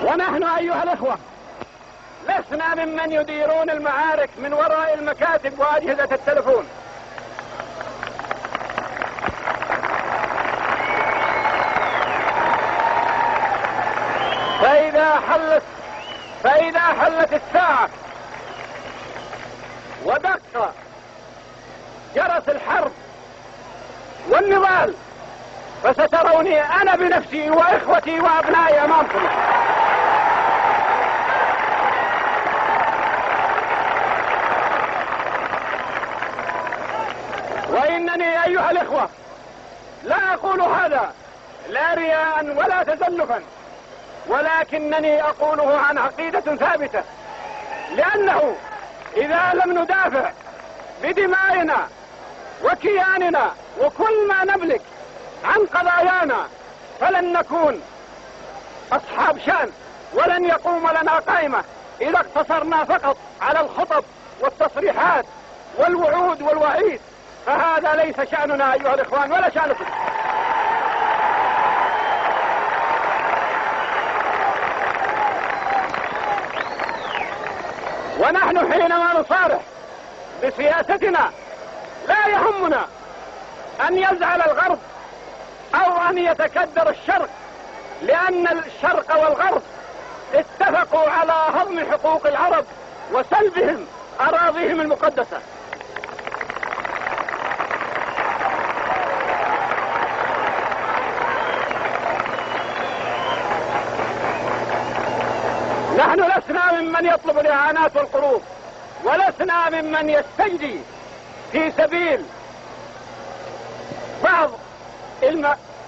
ونحن أيها الإخوة لسنا ممن يديرون المعارك من وراء المكاتب وأجهزة التلفون. فإذا حلت الساعة ودق جرس الحرب والنضال فستروني أنا بنفسي وإخوتي وأبنائي أمامكم. وإنني أيها الإخوة لا أقول هذا لا رياء ولا تزلفا، ولكنني أقوله عن عقيدة ثابتة، لأنه إذا لم ندافع بدمائنا وكياننا وكل ما نملك عن قضايانا فلن نكون أصحاب شأن، ولن يقوم لنا قائمة إذا اقتصرنا فقط على الخطب والتصريحات والوعود والوعيد، فهذا ليس شأننا أيها الإخوان ولا شأنكم. ونحن حينما نصارح بسياستنا لا يهمنا أن يزعل الغرب أو أن يتكدر الشرق، لأن الشرق والغرب اتفقوا على هضم حقوق العرب وسلبهم أراضيهم المقدسة. نحن لسنا ممن يطلب الإعانات والقروض، ولسنا ممن يستجدي في سبيل بعض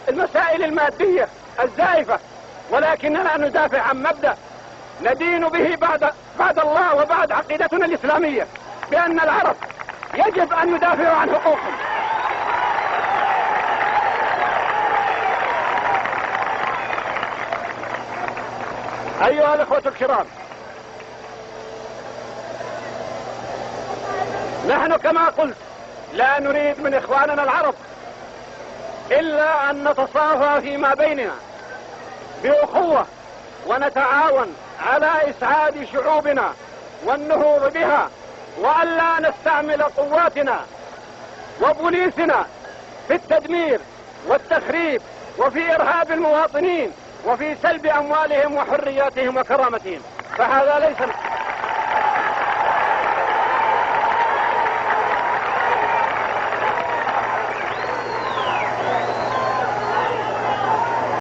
المسائل المادية الزائفة، ولكننا ندافع عن مبدأ ندين به بعد الله وبعد عقيدتنا الإسلامية، بأن العرب يجب أن يدافعوا عن حقوقهم. أيها الأخوة الكرام، نحن كما قلت لا نريد من إخواننا العرب إلا أن نتصافى فيما بيننا بأخوة ونتعاون على إسعاد شعوبنا والنهوض بها، وألا نستعمل قواتنا وبوليسنا في التدمير والتخريب وفي إرهاب المواطنين وفي سلب أموالهم وحرياتهم وكرامتهم، فهذا ليس